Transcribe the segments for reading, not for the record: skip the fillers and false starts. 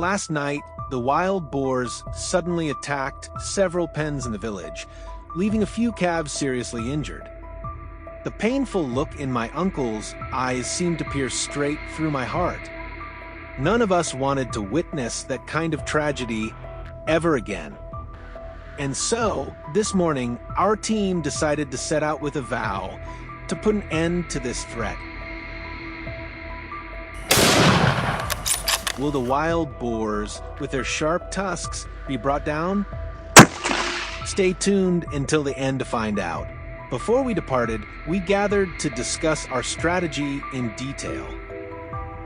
last night, the wild boars suddenly attacked several pens in the village, leaving a few calves seriously injured. The painful look in my uncle's eyes seemed to pierce straight through my heart. None of us wanted to witness that kind of tragedy ever again. And so, this morning, our team decided to set out with a vow to put an end to this threat. Will the wild boars, with their sharp tusks, be brought down? Stay tuned until the end to find out. Before we departed, we gathered to discuss our strategy in detail.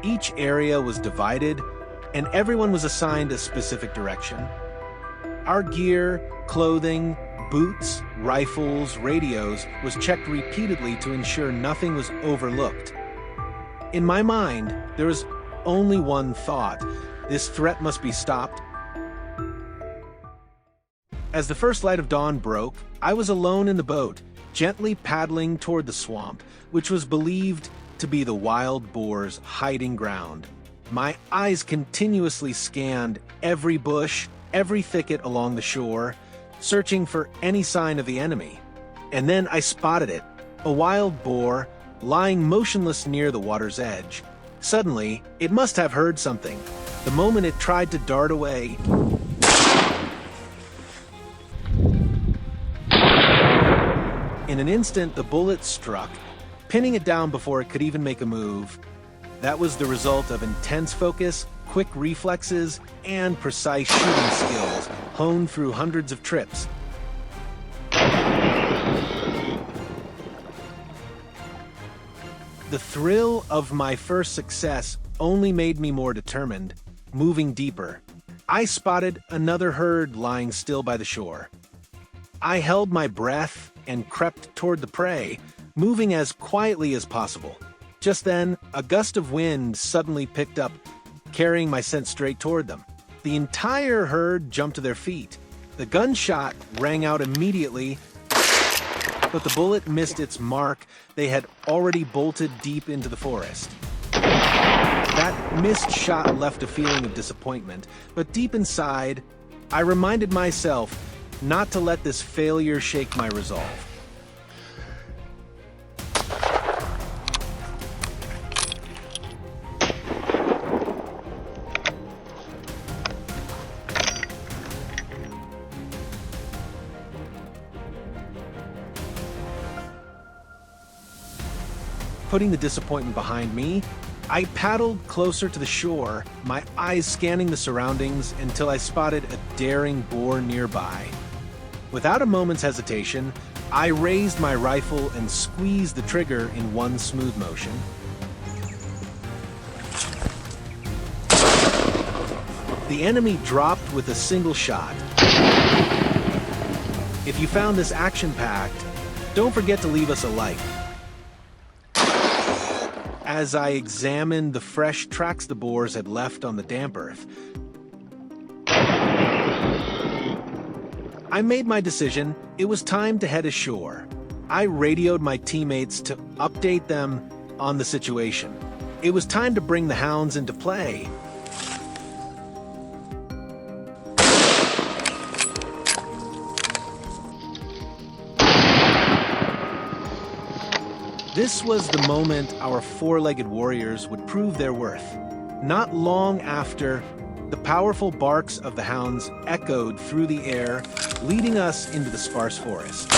Each area was divided, and everyone was assigned a specific direction. Our gear, clothing, boots, rifles, radios was checked repeatedly to ensure nothing was overlooked. In my mind, there was only one thought: this threat must be stopped. As the first light of dawn broke, I was alone in the boat, gently paddling toward the swamp, which was believed to be the wild boar's hiding ground. My eyes continuously scanned every bush, every thicket along the shore, searching for any sign of the enemy. And then I spotted it, a wild boar lying motionless near the water's edge. Suddenly, it must have heard something. The moment it tried to dart away, in an instant, the bullet struck, pinning it down before it could even make a move. That was the result of intense focus, quick reflexes, and precise shooting skills honed through hundreds of trips. The thrill of my first success only made me more determined, moving deeper. I spotted another herd lying still by the shore. I held my breath and crept toward the prey, moving as quietly as possible. Just then, a gust of wind suddenly picked up, carrying my scent straight toward them. The entire herd jumped to their feet. The gunshot rang out immediately, but the bullet missed its mark. They had already bolted deep into the forest. That missed shot left a feeling of disappointment, but deep inside, I reminded myself not to let this failure shake my resolve. Putting the disappointment behind me, I paddled closer to the shore, my eyes scanning the surroundings until I spotted a daring boar nearby. Without a moment's hesitation, I raised my rifle and squeezed the trigger in one smooth motion. The enemy dropped with a single shot. If you found this action-packed, don't forget to leave us a like. As I examined the fresh tracks the boars had left on the damp earth, I made my decision. It was time to head ashore. I radioed my teammates to update them on the situation. It was time to bring the hounds into play. This was the moment our four-legged warriors would prove their worth. Not long after, the powerful barks of the hounds echoed through the air, leading us into the sparse forest.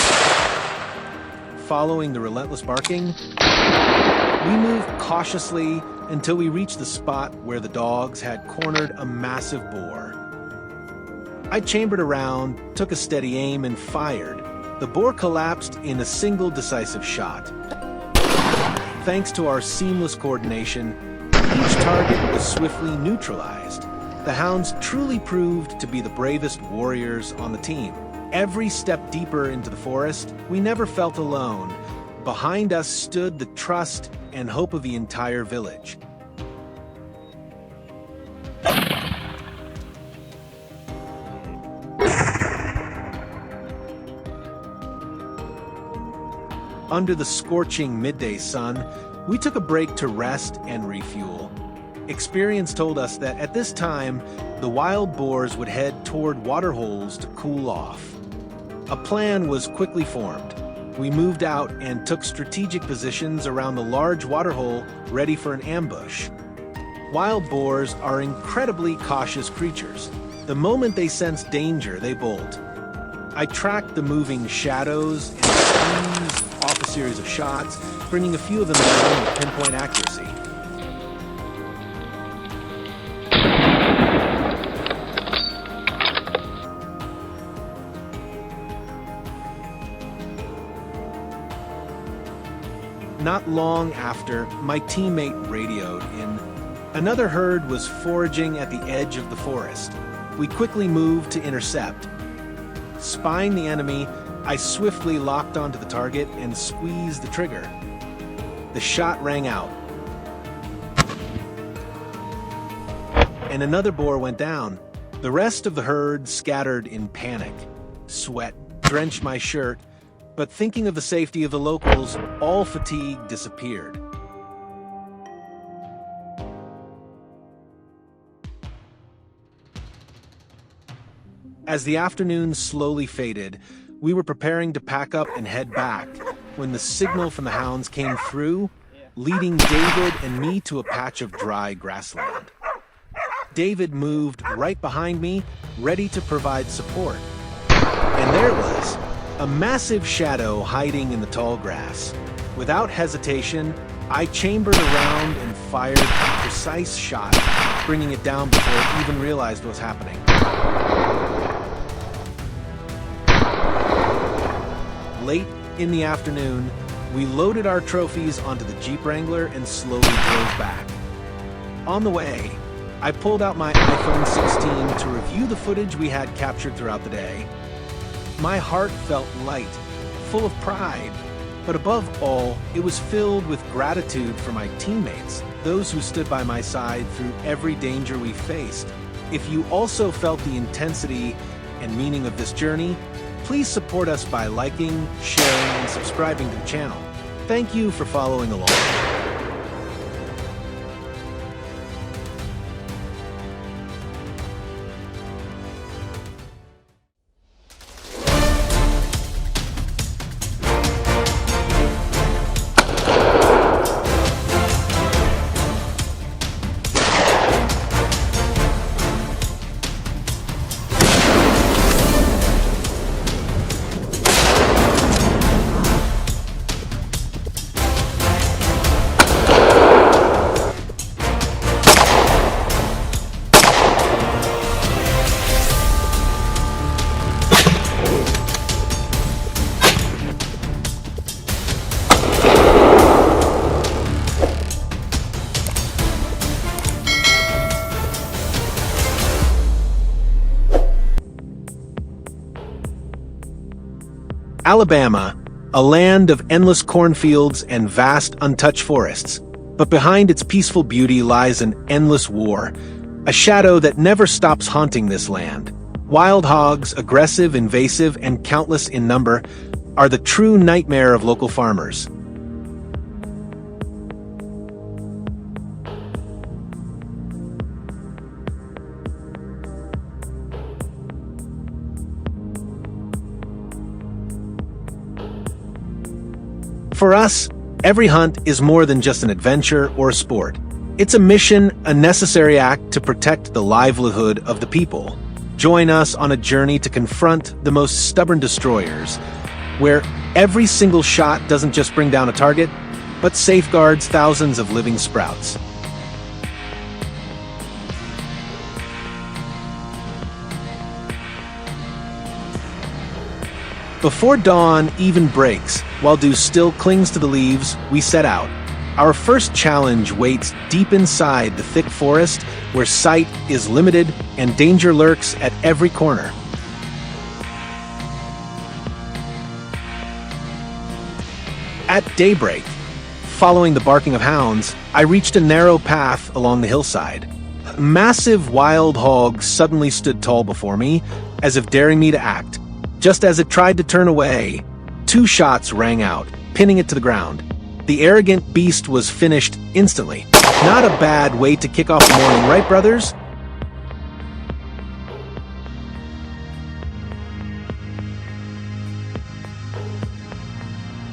Following the relentless barking, we moved cautiously until we reached the spot where the dogs had cornered a massive boar. I chambered around, took a steady aim, and fired. The boar collapsed in a single decisive shot. Thanks to our seamless coordination, each target was swiftly neutralized. The hounds truly proved to be the bravest warriors on the team. Every step deeper into the forest, we never felt alone. Behind us stood the trust and hope of the entire village. Under the scorching midday sun, we took a break to rest and refuel. Experience told us that at this time, the wild boars would head toward water holes to cool off. A plan was quickly formed. We moved out and took strategic positions around the large waterhole, ready for an ambush. Wild boars are incredibly cautious creatures. The moment they sense danger, they bolt. I tracked the moving shadows and squeezed off a series of shots, bringing a few of them down with pinpoint accuracy. Not long after, my teammate radioed in. Another herd was foraging at the edge of the forest. We quickly moved to intercept. Spying the enemy, I swiftly locked onto the target and squeezed the trigger. The shot rang out, and another boar went down. The rest of the herd scattered in panic. Sweat drenched my shirt, but thinking of the safety of the locals, all fatigue disappeared. As the afternoon slowly faded, we were preparing to pack up and head back when the signal from the hounds came through, leading David and me to a patch of dry grassland. David moved right behind me, ready to provide support. And there was a massive shadow hiding in the tall grass. Without hesitation, I chambered around and fired a precise shot, bringing it down before it even realized what was happening. Late in the afternoon, we loaded our trophies onto the Jeep Wrangler and slowly drove back. On the way, I pulled out my iPhone 16 to review the footage we had captured throughout the day. My heart felt light, full of pride, but above all, it was filled with gratitude for my teammates, those who stood by my side through every danger we faced. If you also felt the intensity and meaning of this journey, please support us by liking, sharing, and subscribing to the channel. Thank you for following along. Alabama, a land of endless cornfields and vast untouched forests. But behind its peaceful beauty lies an endless war, a shadow that never stops haunting this land. Wild hogs, aggressive, invasive, and countless in number, are the true nightmare of local farmers. For us, every hunt is more than just an adventure or a sport. It's a mission, a necessary act to protect the livelihood of the people. Join us on a journey to confront the most stubborn destroyers, where every single shot doesn't just bring down a target, but safeguards thousands of living sprouts. Before dawn even breaks, while dew still clings to the leaves, we set out. Our first challenge waits deep inside the thick forest, where sight is limited and danger lurks at every corner. At daybreak, following the barking of hounds, I reached a narrow path along the hillside. A massive wild hog suddenly stood tall before me, as if daring me to act. Just as it tried to turn away, 2 shots rang out, pinning it to the ground. The arrogant beast was finished instantly. Not a bad way to kick off the morning, right, brothers?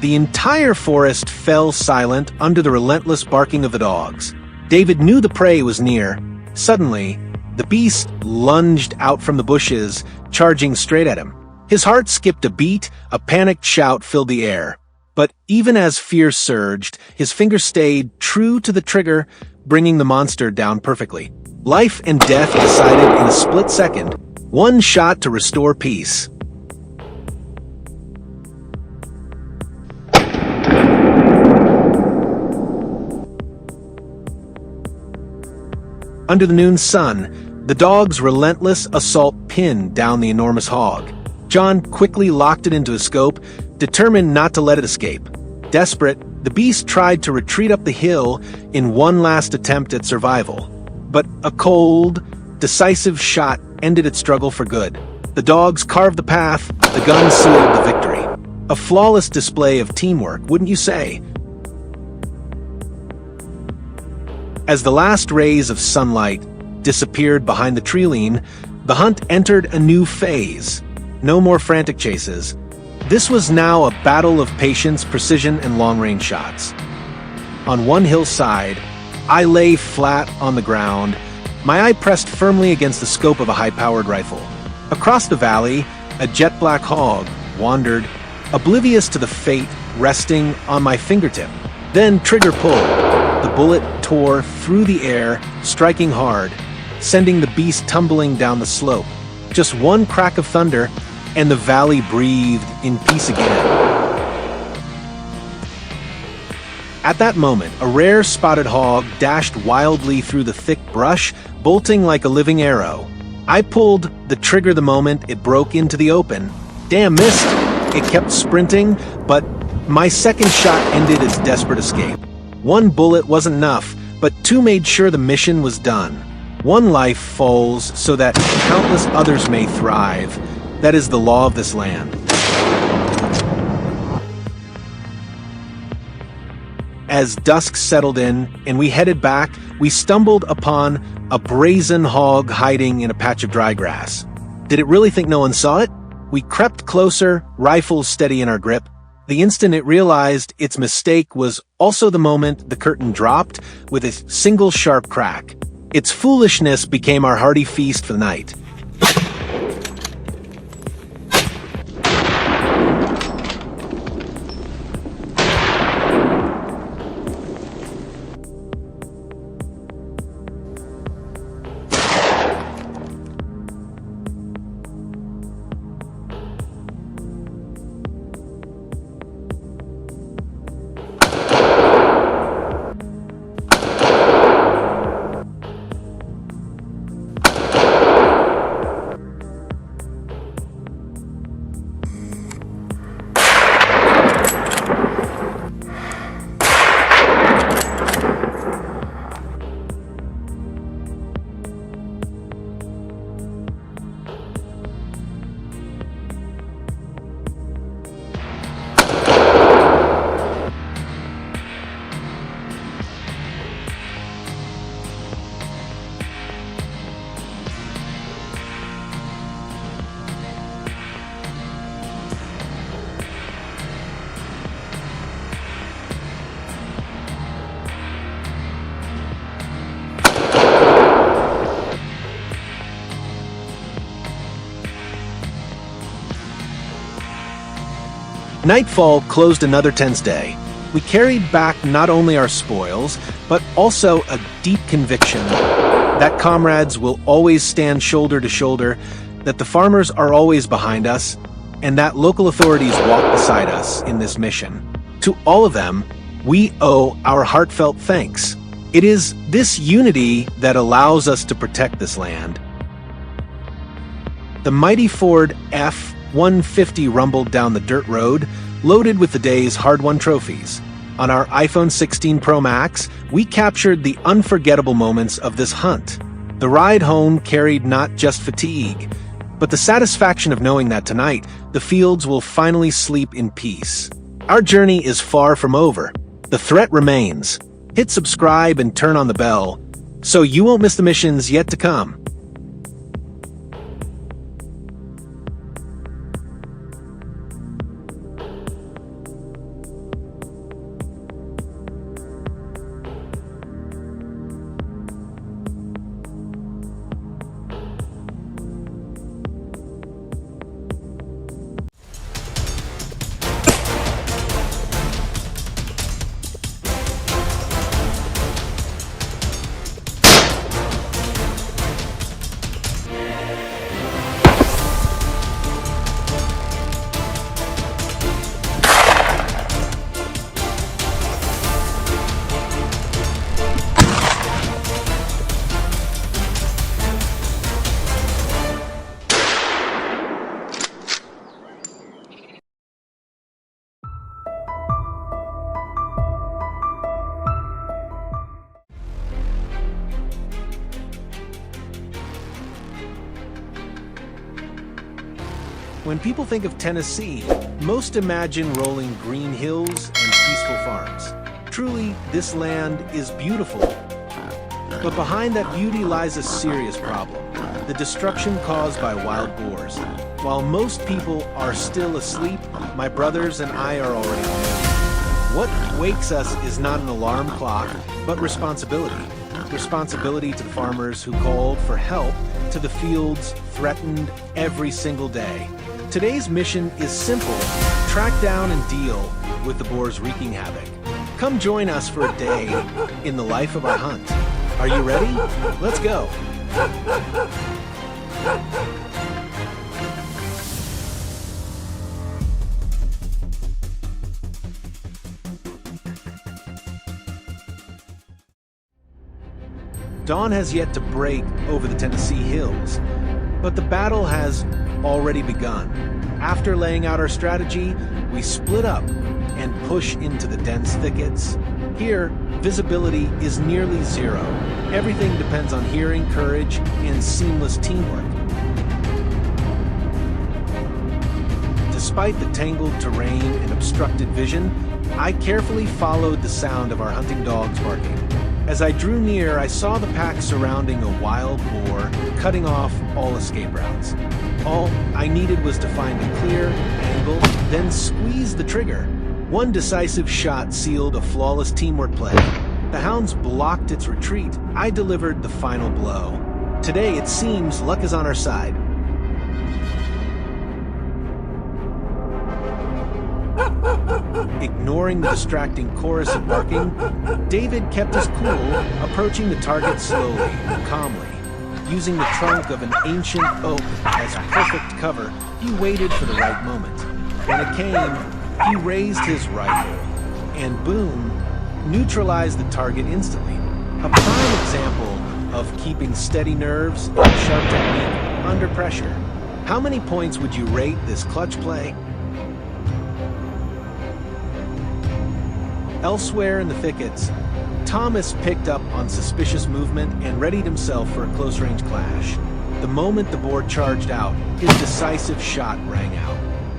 The entire forest fell silent under the relentless barking of the dogs. David knew the prey was near. Suddenly, the beast lunged out from the bushes, charging straight at him. His heart skipped a beat, a panicked shout filled the air. But even as fear surged, his fingers stayed true to the trigger, bringing the monster down perfectly. Life and death decided in a split second. One shot to restore peace. Under the noon sun, the dog's relentless assault pinned down the enormous hog. John quickly locked it into his scope, determined not to let it escape. Desperate, the beast tried to retreat up the hill in one last attempt at survival. But a cold, decisive shot ended its struggle for good. The dogs carved the path, the gun sealed the victory. A flawless display of teamwork, wouldn't you say? As the last rays of sunlight disappeared behind the tree-line, the hunt entered a new phase. No more frantic chases. This was now a battle of patience, precision, and long-range shots. On one hillside, I lay flat on the ground, my eye pressed firmly against the scope of a high-powered rifle. Across the valley, a jet-black hog wandered, oblivious to the fate resting on my fingertip. Then trigger pulled. The bullet tore through the air, striking hard, sending the beast tumbling down the slope. Just one crack of thunder, and the valley breathed in peace again. At that moment, a rare spotted hog dashed wildly through the thick brush, bolting like a living arrow. I pulled the trigger the moment it broke into the open. Damn, missed! It kept sprinting, but my second shot ended its desperate escape. One bullet wasn't enough, but two made sure the mission was done. One life falls so that countless others may thrive. That is the law of this land. As dusk settled in and we headed back, we stumbled upon a brazen hog hiding in a patch of dry grass. Did it really think no one saw it? We crept closer, rifles steady in our grip. The instant it realized its mistake was also the moment the curtain dropped with a single sharp crack. Its foolishness became our hearty feast for the night. Nightfall closed another tense day. We carried back not only our spoils, but also a deep conviction that comrades will always stand shoulder to shoulder, that the farmers are always behind us, and that local authorities walk beside us in this mission. To all of them, we owe our heartfelt thanks. It is this unity that allows us to protect this land. The mighty Ford F-150 rumbled down the dirt road, loaded with the day's hard-won trophies. On our iPhone 16 Pro Max, we captured the unforgettable moments of this hunt. The ride home carried not just fatigue, but the satisfaction of knowing that tonight, the fields will finally sleep in peace. Our journey is far from over. The threat remains. Hit subscribe and turn on the bell so you won't miss the missions yet to come. When people think of Tennessee, most imagine rolling green hills and peaceful farms. Truly, this land is beautiful. But behind that beauty lies a serious problem: the destruction caused by wild boars. While most people are still asleep, my brothers and I are already awake. What wakes us is not an alarm clock, but responsibility. Responsibility to the farmers who called for help, to the fields threatened every single day. Today's mission is simple: track down and deal with the boars wreaking havoc. Come join us for a day in the life of our hunt. Are you ready? Let's go. Dawn has yet to break over the Tennessee hills, but the battle has already begun. After laying out our strategy, we split up and push into the dense thickets. Here, visibility is nearly zero. Everything depends on hearing, courage, and seamless teamwork. Despite the tangled terrain and obstructed vision, I carefully followed the sound of our hunting dogs barking. As I drew near, I saw the pack surrounding a wild boar, cutting off all escape routes. All I needed was to find a clear angle, then squeeze the trigger. One decisive shot sealed a flawless teamwork play. The hounds blocked its retreat. I delivered the final blow. Today, it seems luck is on our side. Ignoring the distracting chorus of barking, David kept his cool, approaching the target slowly, calmly. Using the trunk of an ancient oak as perfect cover, he waited for the right moment. When it came, he raised his rifle, and boom, neutralized the target instantly. A prime example of keeping steady nerves and sharp technique under pressure. How many points would you rate this clutch play? Elsewhere in the thickets, Thomas picked up on suspicious movement and readied himself for a close-range clash. The moment the boar charged out, his decisive shot rang out.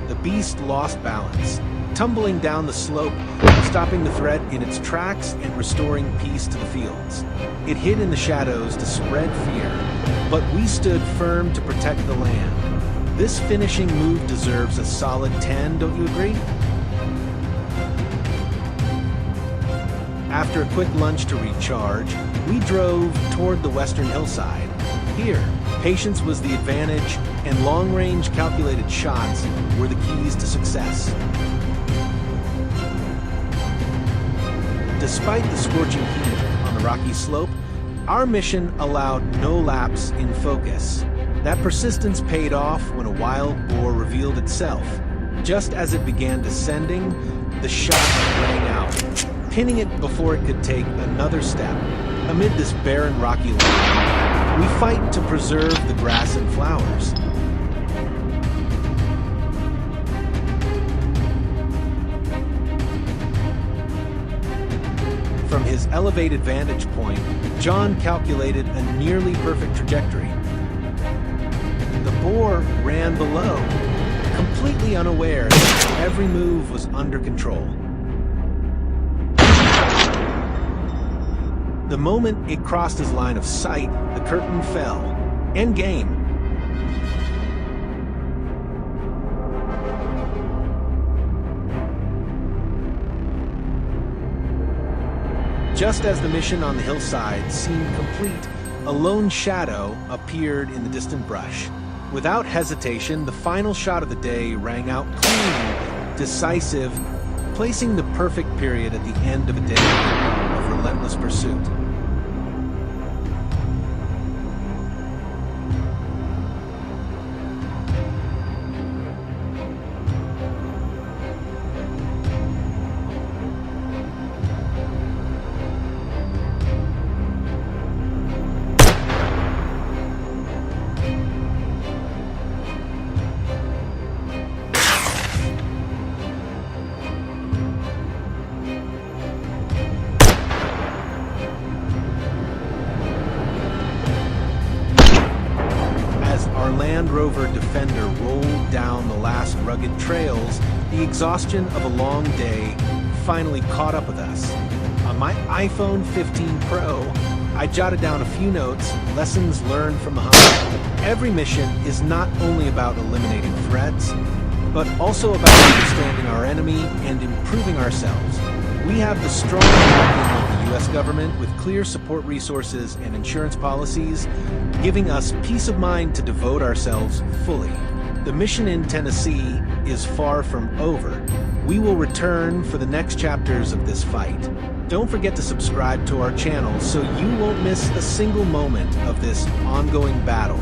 The beast lost balance, tumbling down the slope, stopping the threat in its tracks and restoring peace to the fields. It hid in the shadows to spread fear, but we stood firm to protect the land. This finishing move deserves a solid 10, don't you agree? After a quick lunch to recharge, we drove toward the western hillside. Here, patience was the advantage, and long-range calculated shots were the keys to success. Despite the scorching heat on the rocky slope, our mission allowed no lapse in focus. That persistence paid off when a wild boar revealed itself. Just as it began descending, the shot rang out, pinning it before it could take another step. Amid this barren rocky land, we fight to preserve the grass and flowers. From his elevated vantage point, John calculated a nearly perfect trajectory. The boar ran below, completely unaware that every move was under control. The moment it crossed his line of sight, the curtain fell. End game. Just as the mission on the hillside seemed complete, a lone shadow appeared in the distant brush. Without hesitation, the final shot of the day rang out clean, decisive, placing the perfect period at the end of a day of relentless pursuit. Land Rover Defender rolled down the last rugged trails, the exhaustion of a long day finally caught up with us. On my iPhone 15 Pro, I jotted down a few notes, lessons learned from the hunt. Every mission is not only about eliminating threats, but also about understanding our enemy and improving ourselves. We have the strong backing of the U.S. government with clear support resources and insurance policies, giving us peace of mind to devote ourselves fully. The mission in Tennessee is far from over. We will return for the next chapters of this fight. Don't forget to subscribe to our channel so you won't miss a single moment of this ongoing battle.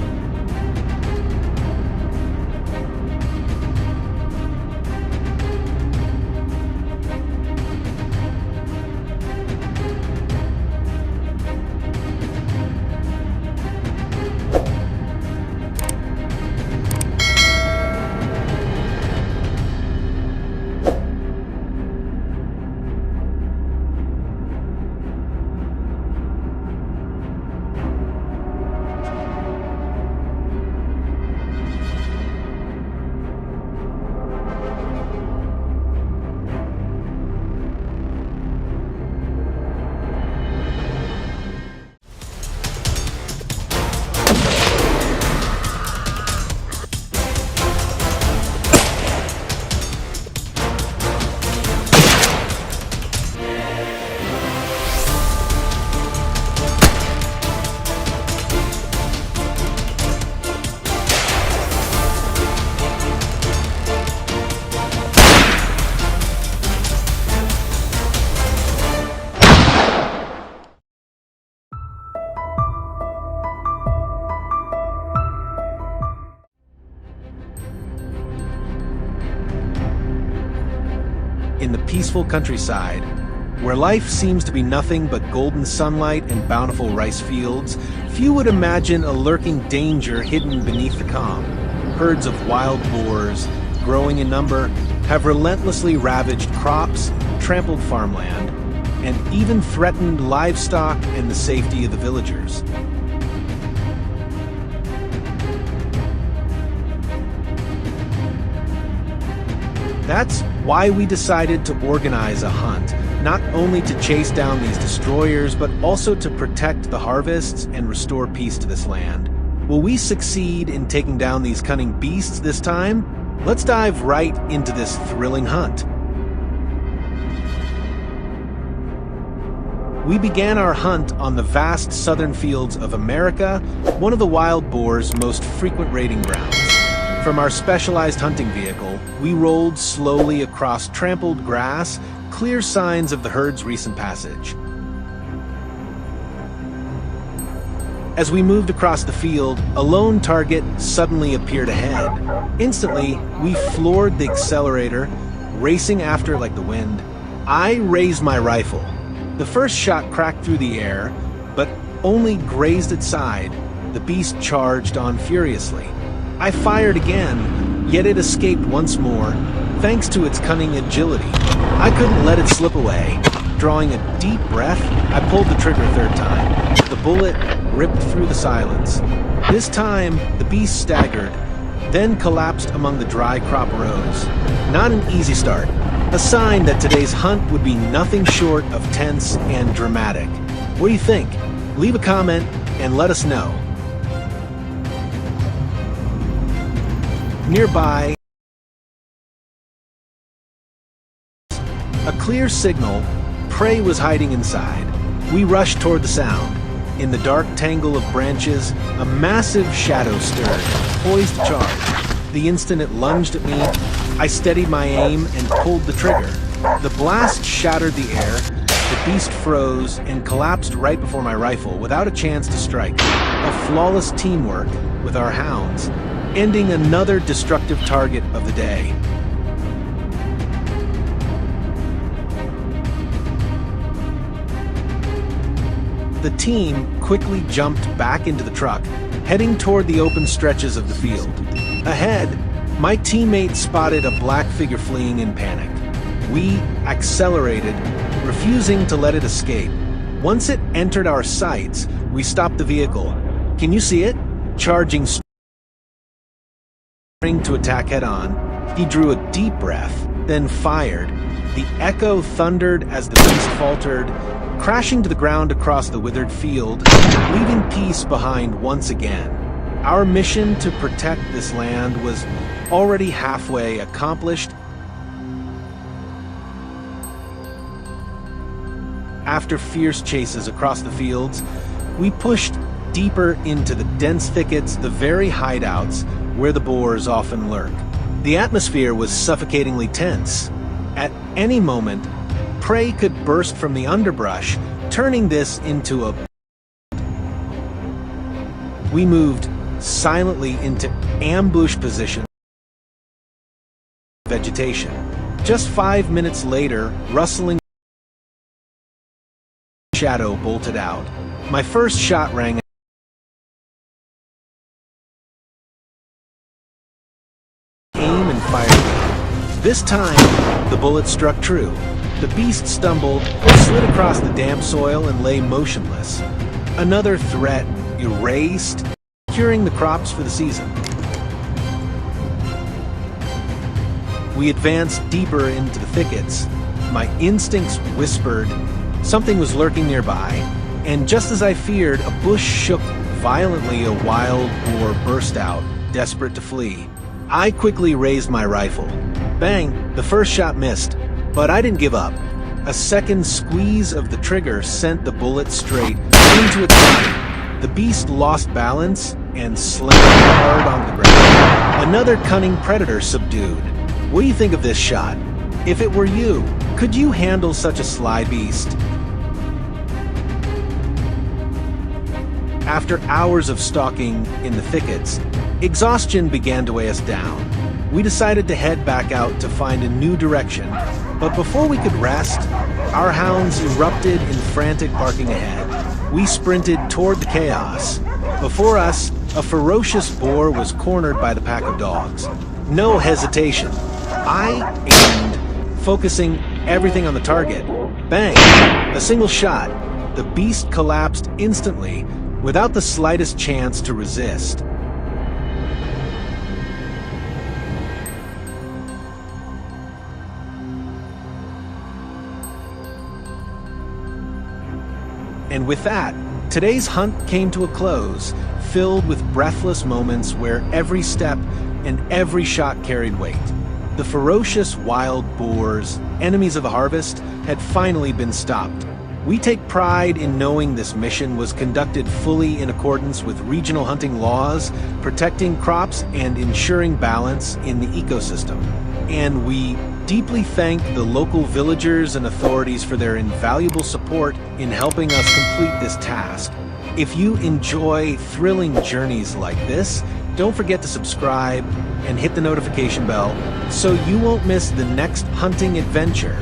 In the peaceful countryside, where life seems to be nothing but golden sunlight and bountiful rice fields, few would imagine a lurking danger hidden beneath the calm. Herds of wild boars, growing in number, have relentlessly ravaged crops, trampled farmland, and even threatened livestock and the safety of the villagers. That's why we decided to organize a hunt, not only to chase down these destroyers, but also to protect the harvests and restore peace to this land. Will we succeed in taking down these cunning beasts this time? Let's dive right into this thrilling hunt. We began our hunt on the vast southern fields of America, one of the wild boar's most frequent raiding grounds. From our specialized hunting vehicle, we rolled slowly across trampled grass, clear signs of the herd's recent passage. As we moved across the field, a lone target suddenly appeared ahead. Instantly, we floored the accelerator, racing after like the wind. I raised my rifle. The first shot cracked through the air, but only grazed its side. The beast charged on furiously. I fired again, yet it escaped once more, thanks to its cunning agility. I couldn't let it slip away. Drawing a deep breath, I pulled the trigger a third time. The bullet ripped through the silence. This time, the beast staggered, then collapsed among the dry crop rows. Not an easy start. A sign that today's hunt would be nothing short of tense and dramatic. What do you think? Leave a comment and let us know. Nearby, a clear signal, prey was hiding inside. We rushed toward the sound. In the dark tangle of branches, a massive shadow stirred, poised to charge. The instant it lunged at me, I steadied my aim and pulled the trigger. The blast shattered the air, the beast froze and collapsed right before my rifle without a chance to strike. A flawless teamwork with our hounds, ending another destructive target of the day. The team quickly jumped back into the truck, heading toward the open stretches of the field. Ahead, my teammate spotted a black figure fleeing in panic. We accelerated, refusing to let it escape. Once it entered our sights, we stopped the vehicle. Can you see it? Charging to attack head-on. He drew a deep breath, then fired. The echo thundered as the beast faltered, crashing to the ground across the withered field, leaving peace behind once again. Our mission to protect this land was already halfway accomplished. After fierce chases across the fields, we pushed deeper into the dense thickets, the very hideouts where the boars often lurk. The atmosphere was suffocatingly tense. At any moment, prey could burst from the underbrush, turning this into a... We moved silently into ambush position. Vegetation. Just 5 minutes later, rustling shadow bolted out. My first shot rang. Aim and fired. This time, the bullet struck true. The beast stumbled, slid across the damp soil, and lay motionless. Another threat erased, curing the crops for the season. We advanced deeper into the thickets. My instincts whispered something was lurking nearby, and just as I feared, a bush shook violently. A wild boar burst out, desperate to flee. I quickly raised my rifle. Bang! The first shot missed, but I didn't give up. A second squeeze of the trigger sent the bullet straight into its body. The beast lost balance and slammed hard on the ground. Another cunning predator subdued. What do you think of this shot? If it were you, could you handle such a sly beast? After hours of stalking in the thickets, exhaustion began to weigh us down. We decided to head back out to find a new direction, but before we could rest, our hounds erupted in frantic barking ahead. We sprinted toward the chaos. Before us, a ferocious boar was cornered by the pack of dogs. No hesitation. I aimed, focusing everything on the target. Bang! A single shot. The beast collapsed instantly, without the slightest chance to resist. And with that, today's hunt came to a close, filled with breathless moments where every step and every shot carried weight. The ferocious wild boars, enemies of the harvest, had finally been stopped. We take pride in knowing this mission was conducted fully in accordance with regional hunting laws, protecting crops and ensuring balance in the ecosystem. And we deeply thank the local villagers and authorities for their invaluable support in helping us complete this task. If you enjoy thrilling journeys like this, don't forget to subscribe and hit the notification bell so you won't miss the next hunting adventure.